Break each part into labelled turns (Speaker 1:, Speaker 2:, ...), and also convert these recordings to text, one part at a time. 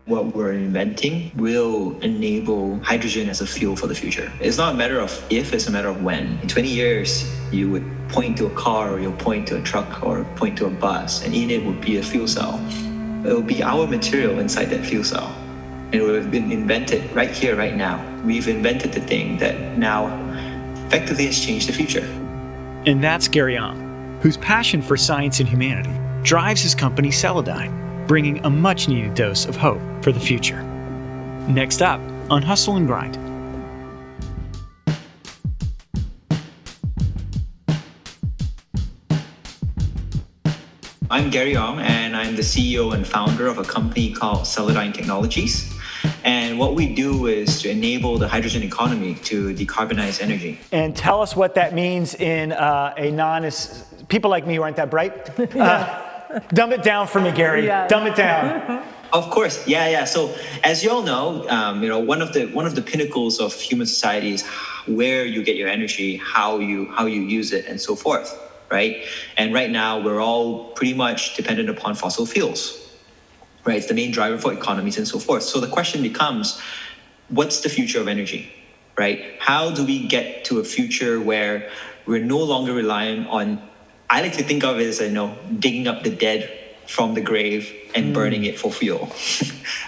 Speaker 1: what we're inventing will enable hydrogen as a fuel for the future. It's not a matter of if, it's a matter of when. In 20 years, you would point to a car, or you'll point to a truck, or point to a bus, and in it would be a fuel cell. It will be our material inside that fuel cell. And it would have been invented right here, right now. We've invented the thing that now effectively has changed the future.
Speaker 2: And that's Gary Ong, whose passion for science and humanity drives his company Celadyne, bringing a much-needed dose of hope for the future. Next up on Hustle and Grind.
Speaker 1: I'm Gary Ong, and I'm the CEO and founder of a company called Celadyne Technologies. And what we do is to enable the hydrogen economy to decarbonize energy.
Speaker 2: And tell us what that means in people like me who aren't that bright. Dumb it down for me, Gary. Yeah. Dumb it down.
Speaker 1: Of course, yeah. So, as you all know, one of the pinnacles of human society is where you get your energy, how you use it, and so forth, right? And right now, we're all pretty much dependent upon fossil fuels, right? It's the main driver for economies and so forth. So the question becomes, what's the future of energy, right? How do we get to a future where we're no longer reliant on, I like to think of it as, digging up the dead from the grave and burning it for fuel.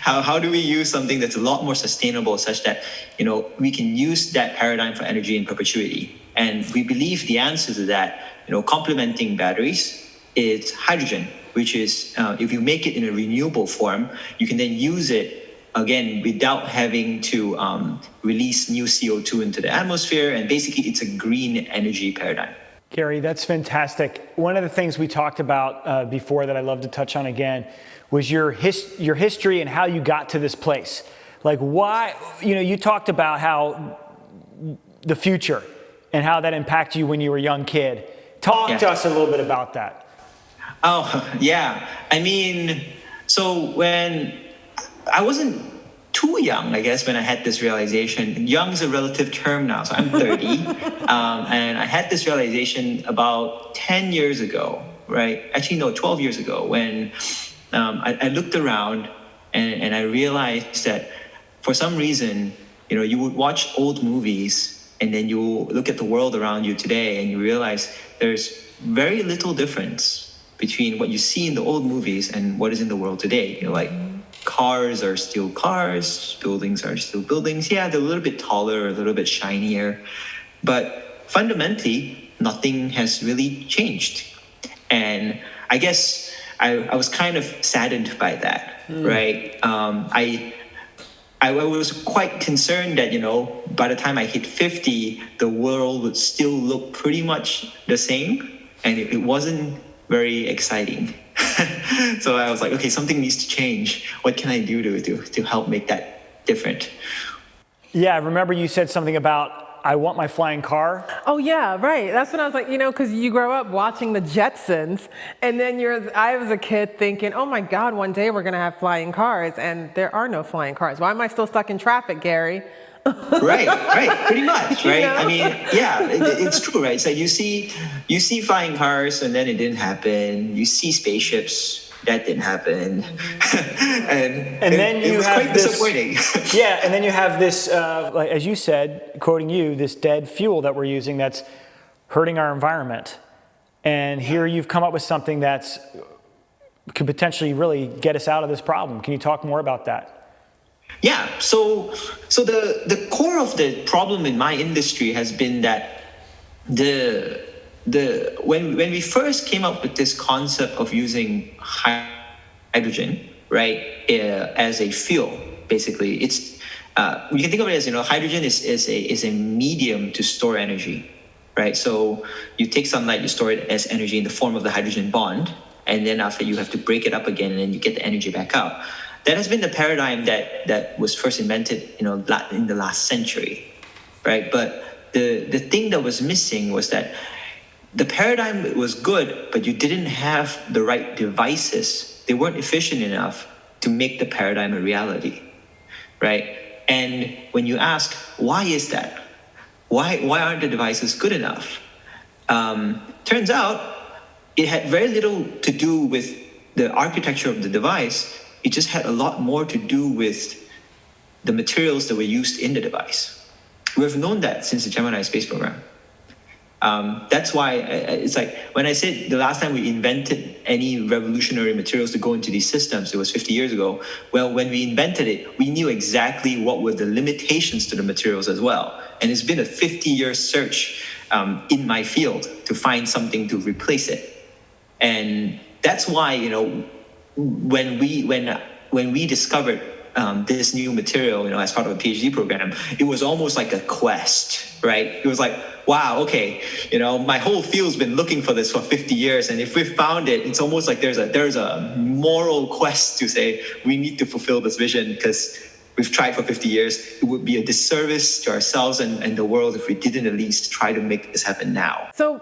Speaker 1: How do we use something that's a lot more sustainable such that, we can use that paradigm for energy in perpetuity? And we believe the answer to that, complementing batteries, is hydrogen, which is, if you make it in a renewable form, you can then use it, again, without having to release new CO2 into the atmosphere. And basically, it's a green energy paradigm.
Speaker 2: Gary, that's fantastic. One of the things we talked about before that I'd love to touch on again was your history and how you got to this place. Like why, you talked about how the future and how that impacted you when you were a young kid. Talk to us a little bit about that.
Speaker 1: Oh, yeah. So when I wasn't too young, I guess, when I had this realization. Young is a relative term now, so I'm 30. And I had this realization about 10 years ago, right? Actually, no, 12 years ago, when I looked around and I realized that for some reason, you would watch old movies and then you look at the world around you today and you realize there's very little difference between what you see in the old movies and what is in the world today. Cars are still cars, buildings are still buildings. Yeah, they're a little bit taller, a little bit shinier, but fundamentally, nothing has really changed. And I guess I was kind of saddened by that, right? I was quite concerned that, by the time I hit 50, the world would still look pretty much the same, and it wasn't very exciting. So I was like, okay, something needs to change. What can I do to help make that different?
Speaker 2: Yeah, I remember you said something about, I want my flying car.
Speaker 3: Oh yeah, right. That's when I was like, because you grow up watching the Jetsons, and then I was a kid thinking, oh my God, one day we're gonna have flying cars, and there are no flying cars. Why am I still stuck in traffic, Gary?
Speaker 1: Right, pretty much, right? It's true, right? So you see flying cars, and then it didn't happen. You see spaceships, that didn't happen, and then it was quite disappointing.
Speaker 2: Yeah, and then you have this, like, as you said, quoting you, this dead fuel that we're using that's hurting our environment. And here you've come up with something that's could potentially really get us out of this problem. Can you talk more about that?
Speaker 1: Yeah, so the core of the problem in my industry has been that when we first came up with this concept of using hydrogen, right, as a fuel, basically, it's you can think of it as hydrogen is a medium to store energy, right? So you take sunlight, you store it as energy in the form of the hydrogen bond, and then after you have to break it up again, and then you get the energy back out. That has been the paradigm that was first invented, in the last century, right? But the thing that was missing was that the paradigm was good, but you didn't have the right devices. They weren't efficient enough to make the paradigm a reality, right? And when you ask, why is that? Why aren't the devices good enough? Turns out it had very little to do with the architecture of the device, it just had a lot more to do with the materials that were used in the device. We've known that since the Gemini space program. That's why it's like when I said the last time we invented any revolutionary materials to go into these systems, it was 50 years ago. Well, when we invented it, we knew exactly what were the limitations to the materials as well. And it's been a 50-year search in my field to find something to replace it. And that's why, you know, when we discovered this new material, you know, as part of a PhD program, it was almost like a quest, right? It was like, wow, okay, you know, my whole field's been looking for this for 50 years, and if we found it, it's almost like there's a moral quest to say we need to fulfill this vision because we've tried for 50 years. It would be a disservice to ourselves and the world if we didn't at least try to make this happen now.
Speaker 3: So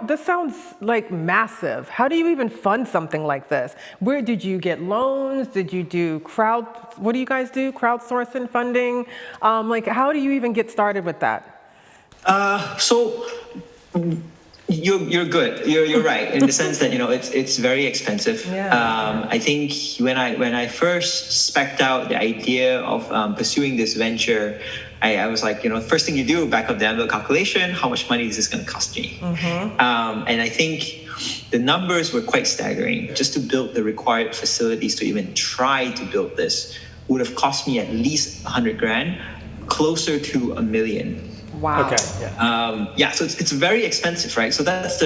Speaker 3: this sounds like massive. How do you even fund something like this? Where did you get loans? Did you do what do you guys do? Crowdsourcing funding? Like, how do you even get started with that?
Speaker 1: So you're good. You're right in the sense that, you know, it's very expensive.
Speaker 3: Yeah.
Speaker 1: I think when I first spec'd out the idea of pursuing this venture, I was like, you know, first thing you do, back of the envelope calculation, how much money is this going to cost me?
Speaker 3: Mm-hmm.
Speaker 1: And I think the numbers were quite staggering. Just to build the required facilities to even try to build this would have cost me at least 100 grand, closer to $1 million.
Speaker 3: Wow.
Speaker 2: Okay.
Speaker 1: Yeah. So it's very expensive, right? So that's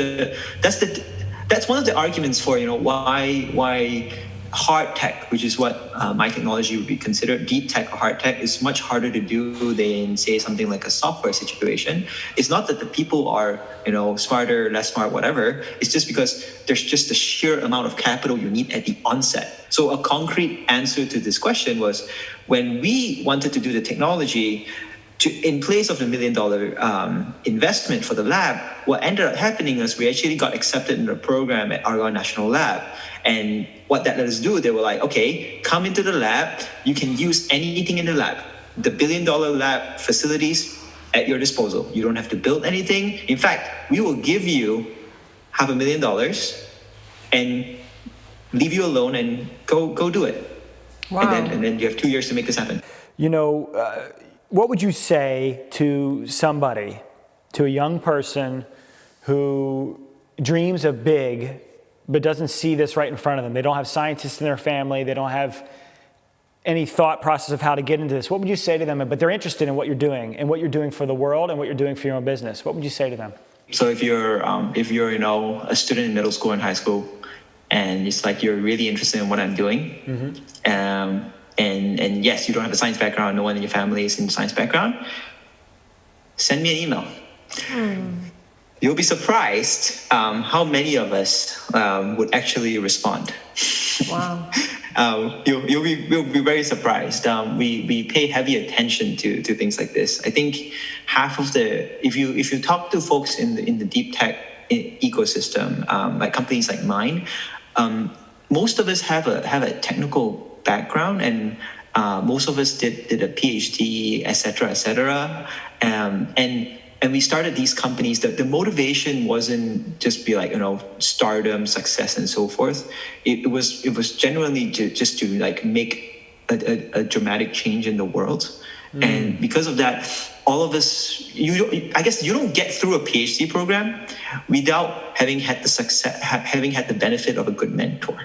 Speaker 1: one of the arguments for, you know, why hard tech, which is what my technology would be considered, deep tech or hard tech, is much harder to do than, say, something like a software situation. It's not that the people are, you know, smarter, less smart, whatever. It's just because there's just the sheer amount of capital you need at the onset. So a concrete answer to this question was, when we wanted to do the technology, in place of the $1 million investment for the lab, what ended up happening is we actually got accepted in a program at Argonne National Lab. And what that let us do, they were like, okay, come into the lab. You can use anything in the lab. The $1 billion lab facilities at your disposal. You don't have to build anything. In fact, we will give you $500,000 and leave you alone and go do it.
Speaker 3: Wow.
Speaker 1: And then you have 2 years to make this happen.
Speaker 2: You know, what would you say to somebody, to a young person who dreams of big, but doesn't see this right in front of them? They don't have scientists in their family. They don't have any thought process of how to get into this. What would you say to them? But they're interested in what you're doing and what you're doing for the world and what you're doing for your own business. What would you say to them?
Speaker 1: So if you're you know, a student in middle school and high school, and it's like you're really interested in what I'm doing, mm-hmm. And yes, you don't have a science background, no one in your family is in the science background, send me an email. You'll be surprised how many of us would actually respond.
Speaker 3: Wow.
Speaker 1: You'll be very surprised. We pay heavy attention to things like this. I think half of if you talk to folks in the deep tech ecosystem, like companies like mine, most of us have a technical background, and most of us did a PhD, et cetera, and we started these companies. The motivation wasn't just be like, you know, stardom, success, and so forth. It was genuinely just to like make a dramatic change in the world. And because of that, all of us, I guess you don't get through a PhD program without having had the success, having had the benefit of a good mentor.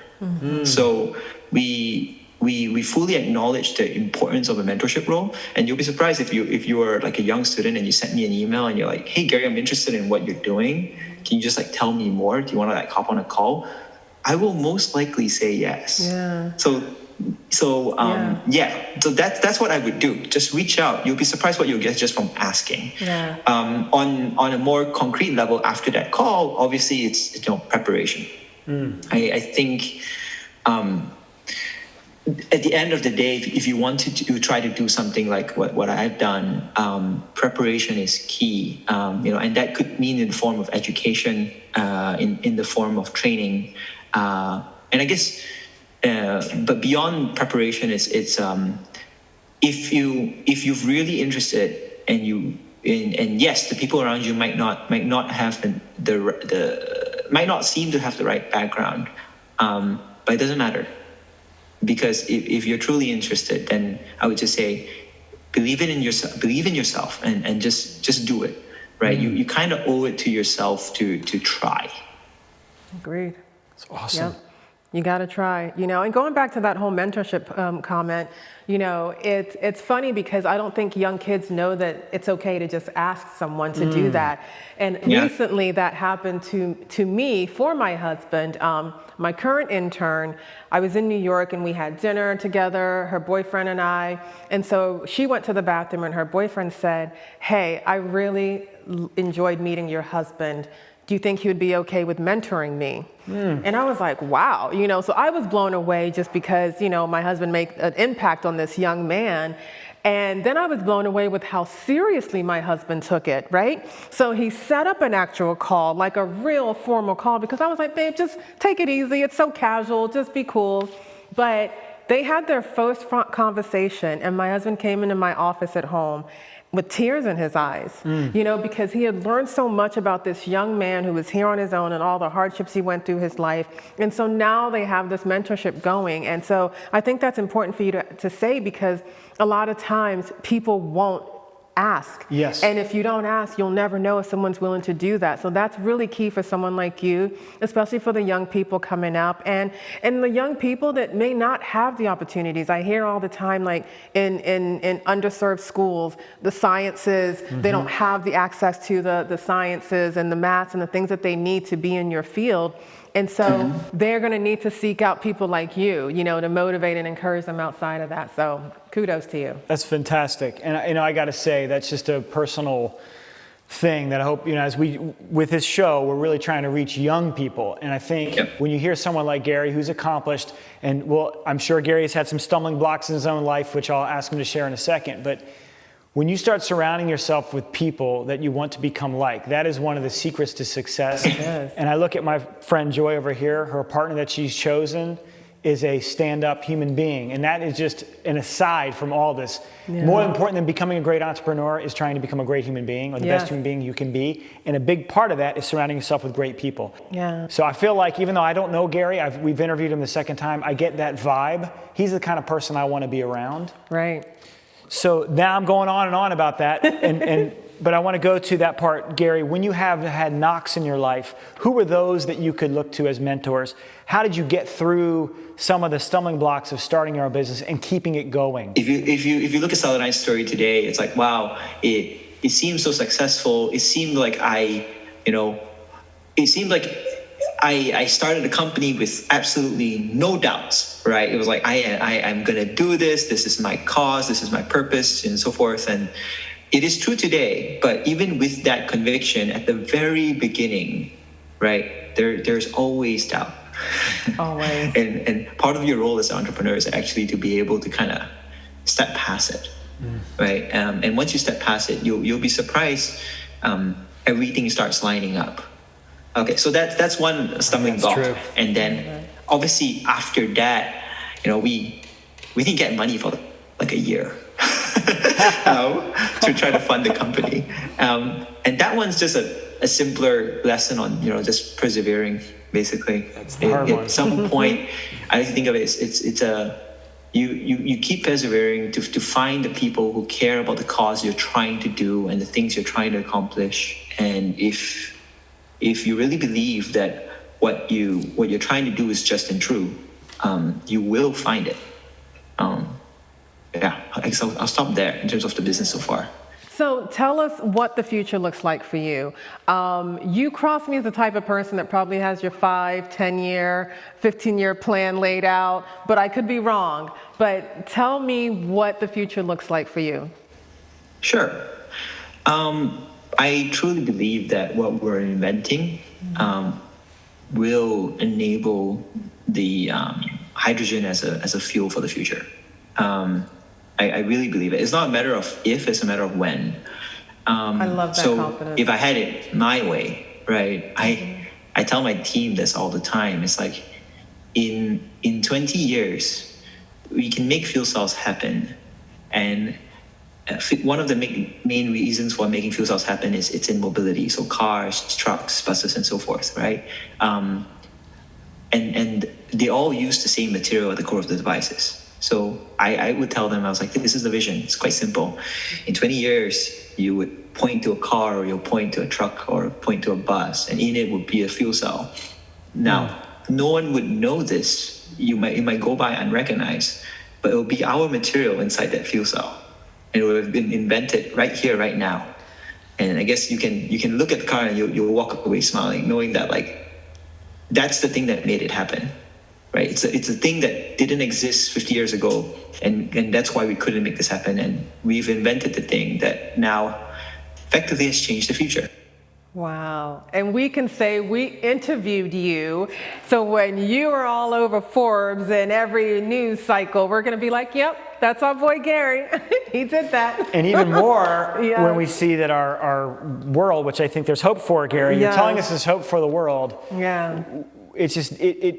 Speaker 1: So we fully acknowledge the importance of a mentorship role, and you'll be surprised if you are like a young student and you send me an email and you're like, hey Gary, I'm interested in what you're doing. Can you just like tell me more? Do you want to like hop on a call? I will most likely say yes.
Speaker 3: Yeah.
Speaker 1: So that's what I would do. Just reach out. You'll be surprised what you'll get just from asking.
Speaker 3: Yeah.
Speaker 1: On a more concrete level, after that call, obviously it's you know, preparation. I think at the end of the day, if you want to try to do something like what I've done, preparation is key. You know, and that could mean in the form of education, in the form of training, and I guess. But beyond preparation, it's if you're really interested and yes, the people around you might not have might not seem to have the right background, but it doesn't matter. Because if you're truly interested, then I would just say, believe in yourself, and just do it, right? You kind of owe it to yourself to try.
Speaker 3: Agreed.
Speaker 2: It's awesome.
Speaker 3: Yep. You got to try, and going back to that whole mentorship comment, it's funny because I don't think young kids know that it's okay to just ask someone to do that. And recently that happened to me for my husband, my current intern. I was in New York and we had dinner together, her boyfriend and I. And so she went to the bathroom and her boyfriend said, "Hey, I really enjoyed meeting your husband. Do you think he would be okay with mentoring me?" And I was like, wow, so I was blown away just because, my husband made an impact on this young man. And then I was blown away with how seriously my husband took it, right? So he set up an actual call, like a real formal call, because I was like, babe, just take it easy. It's so casual, just be cool. But they had their first conversation, and my husband came into my office at home with tears in his eyes, because he had learned so much about this young man who was here on his own and all the hardships he went through his life. And so now they have this mentorship going. And so I think that's important for you to say, because a lot of times people won't ask.
Speaker 2: Yes.
Speaker 3: And if you don't ask, you'll never know if someone's willing to do that. So that's really key for someone like you, especially for the young people coming up and the young people that may not have the opportunities. I hear all the time, like in underserved schools, the sciences, they don't have the access to the sciences and the maths and the things that they need to be in your field. And so they're going to need to seek out people like you, to motivate and encourage them outside of that. So kudos to you.
Speaker 2: That's fantastic. And, I got to say, that's just a personal thing that I hope, as with this show, we're really trying to reach young people. And I think when you hear someone like Gary, who's accomplished, and I'm sure Gary has had some stumbling blocks in his own life, which I'll ask him to share in a second. But when you start surrounding yourself with people that you want to become like, that is one of the secrets to success.
Speaker 3: Yes.
Speaker 2: And I look at my friend Joy over here, her partner that she's chosen is a stand-up human being. And that is just an aside from all this. Yeah. More important than becoming a great entrepreneur is trying to become a great human being, or the best human being you can be. And a big part of that is surrounding yourself with great people.
Speaker 3: Yeah.
Speaker 2: So I feel like, even though I don't know Gary, we've interviewed him the second time, I get that vibe. He's the kind of person I want to be around.
Speaker 3: Right.
Speaker 2: So now I'm going on and on about that, but I want to go to that part, Gary. When you have had knocks in your life, who were those that you could look to as mentors? How did you get through some of the stumbling blocks of starting your own business and keeping it going?
Speaker 1: If you look at Celadyne's story today, it's like, wow, it seemed so successful. It seemed like I started a company with absolutely no doubts, right? It was like, I'm going to do this. This is my cause. This is my purpose, and so forth. And it is true today. But even with that conviction at the very beginning, right, there's always doubt.
Speaker 3: Always.
Speaker 1: and part of your role as an entrepreneur is actually to be able to kind of step past it, right? And once you step past it, you'll be surprised. Everything starts lining up. Okay, so that's one stumbling block.
Speaker 2: True.
Speaker 1: And then obviously after that, we didn't get money for like a year to try to fund the company. And that one's just a simpler lesson on, just persevering, basically.
Speaker 2: That's the hard one.
Speaker 1: At some point, I think of it as you keep persevering to find the people who care about the cause you're trying to do and the things you're trying to accomplish. And if you really believe that what you're trying to do is just and true, you will find it. I'll stop there in terms of the business so far.
Speaker 3: So tell us what the future looks like for you. You cross me as the type of person that probably has your 5, 10-year, 15-year plan laid out, but I could be wrong. But tell me what the future looks like for you.
Speaker 1: Sure. I truly believe that what we're inventing will enable the hydrogen as a fuel for the future. I really believe it. It's not a matter of if, it's a matter of when.
Speaker 3: I love that confidence.
Speaker 1: So if I had it my way, right, I tell my team this all the time. It's like in 20 years, we can make fuel cells happen. And one of the main reasons for making fuel cells happen is it's in mobility. So cars, trucks, buses, and so forth, right? and they all use the same material at the core of the devices. So I would tell them, I was like, this is the vision. It's quite simple. In 20 years, you would point to a car, or you'll point to a truck, or point to a bus, and in it would be a fuel cell. Now, no one would know this. It might go by unrecognized, but it will be our material inside that fuel cell. And it will have been invented right here, right now. And I guess you can look at the car and you'll walk away smiling, knowing that like that's the thing that made it happen, right? It's a thing that didn't exist 50 years ago, and that's why we couldn't make this happen. And we've invented the thing that now effectively has changed the future.
Speaker 3: Wow. And we can say we interviewed you. So when you are all over Forbes and every news cycle, we're going to be like, yep, that's our boy Gary. He did that.
Speaker 2: And even more
Speaker 3: Yeah.
Speaker 2: when we see that our world, which I think there's hope for, Gary, you're
Speaker 3: Yes.
Speaker 2: telling us there's hope for the world.
Speaker 3: Yeah.
Speaker 2: It's just, it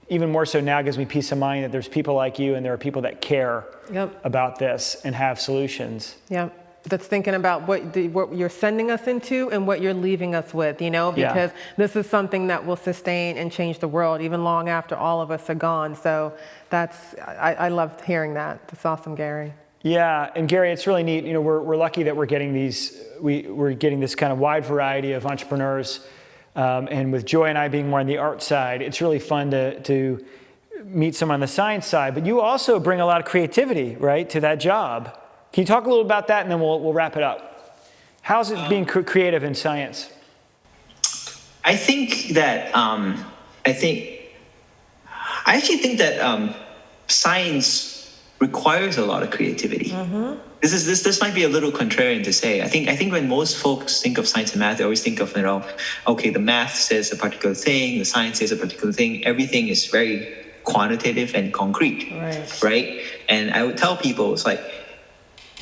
Speaker 2: even more so now gives me peace of mind that there's people like you and there are people that care
Speaker 3: Yep.
Speaker 2: about this and have solutions.
Speaker 3: Yep. That's thinking about what you're sending us into and what you're leaving us with, you know,
Speaker 2: Yeah.
Speaker 3: because this is something that will sustain and change the world even long after all of us are gone. So I loved hearing that. That's awesome, Gary.
Speaker 2: Yeah, and Gary, it's really neat. You know, we're lucky that we're getting we're getting this kind of wide variety of entrepreneurs, and with Joy and I being more on the art side, it's really fun to meet someone on the science side. But you also bring a lot of creativity, right, to that job. Can you talk a little about that, and then we'll wrap it up? How's it being creative in science?
Speaker 1: I think that I actually think that science requires a lot of creativity. Mm-hmm. This might be a little contrarian to say. I think when most folks think of science and math, they always think of, okay, the math says a particular thing, the science says a particular thing. Everything is very quantitative and concrete, right? And I would tell people, it's like,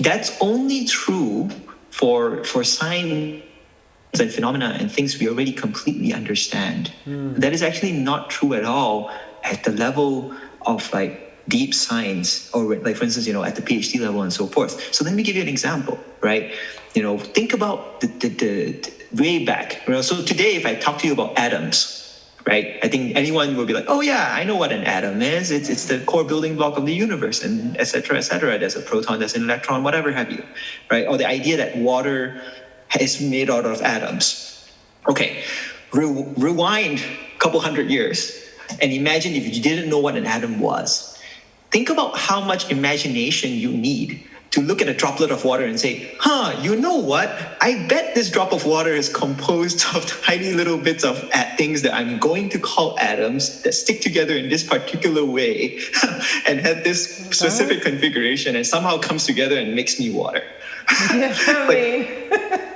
Speaker 1: that's only true for science and phenomena and things we already completely understand. That is actually not true at all at the level of like deep science, or like, for instance, at the PhD level and so forth. So let me give you an example, right? Think about the way back. So today, if I talk to you about atoms, right, I think anyone will be like, oh yeah, I know what an atom is. It's the core building block of the universe, and et cetera, et cetera. There's a proton, there's an electron, whatever have you, right? Or the idea that water is made out of atoms. Okay, rewind a couple hundred years and imagine if you didn't know what an atom was. Think about how much imagination you need to look at a droplet of water and say, you know what? I bet this drop of water is composed of tiny little bits of things that I'm going to call atoms that stick together in this particular way and have this specific configuration and somehow comes together and makes me water.
Speaker 3: Yeah,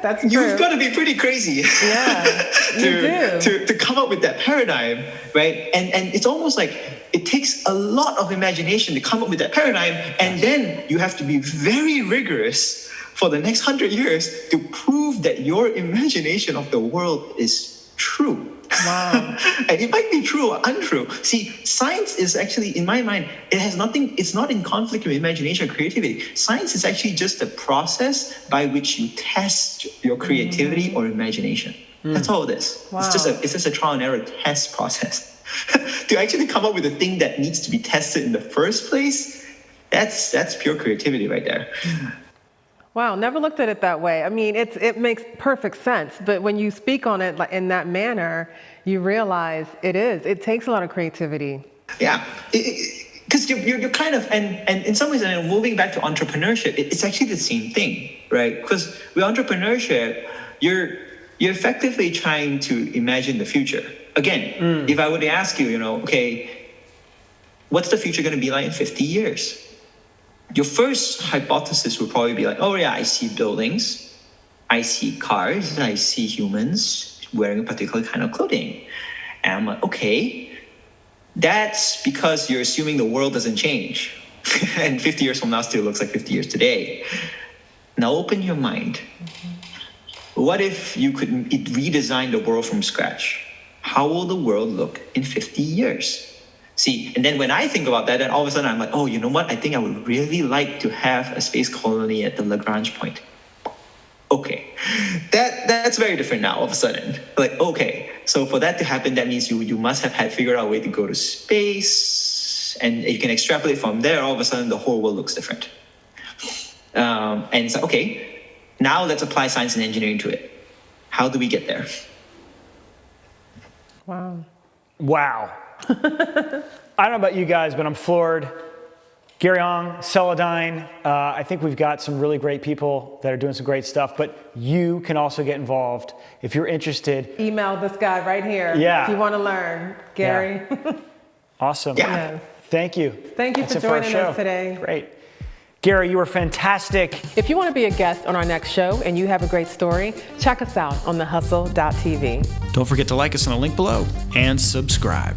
Speaker 3: that's true.
Speaker 1: You've got to be pretty crazy to come up with that paradigm, right? And it's almost like it takes a lot of imagination to come up with that paradigm, and then you have to be very rigorous for the next 100 years to prove that your imagination of the world is true. Wow. And it might be true or untrue. See, science is actually, in my mind, it's not in conflict with imagination or creativity. Science is actually just a process by which you test your creativity or imagination. That's all it is. Wow. It's just a trial and error test process. To actually come up with a thing that needs to be tested in the first place, that's pure creativity right there.
Speaker 3: Wow, never looked at it that way. I mean, it makes perfect sense, but when you speak on it in that manner, you realize it takes a lot of creativity.
Speaker 1: Yeah, because you're kind of, and in some ways, and moving back to entrepreneurship, it's actually the same thing, right? Because with entrepreneurship, you're effectively trying to imagine the future. Again, if I were to ask you, okay, what's the future going to be like in 50 years? Your first hypothesis would probably be like, oh yeah, I see buildings, I see cars, I see humans wearing a particular kind of clothing. And I'm like, okay, that's because you're assuming the world doesn't change. And 50 years from now still looks like 50 years today. Now open your mind. What if you could redesign the world from scratch? How will the world look in 50 years? See, and then when I think about that, then all of a sudden I'm like, oh, you know what? I think I would really like to have a space colony at the Lagrange point. Okay, that's very different now. All of a sudden, like, okay, so for that to happen, that means you must have had figured out a way to go to space, and you can extrapolate from there. All of a sudden, the whole world looks different. And it's like, okay, now let's apply science and engineering to it. How do we get there?
Speaker 3: Wow.
Speaker 2: Wow. I don't know about you guys, but I'm floored. Garyon, Celadyne, I think we've got some really great people that are doing some great stuff, but you can also get involved if you're interested.
Speaker 3: Email this guy right here if you want to learn. Gary.
Speaker 2: Yeah. Awesome.
Speaker 1: Yeah.
Speaker 3: Yes.
Speaker 2: Thank you.
Speaker 3: Thank you
Speaker 2: That's
Speaker 3: for
Speaker 2: it our
Speaker 3: joining
Speaker 2: show.
Speaker 3: us today.
Speaker 2: Great. Gary, you were fantastic.
Speaker 3: If you want to be a guest on our next show and you have a great story, check us out on thehustle.tv.
Speaker 4: Don't forget to like us on the link below and subscribe.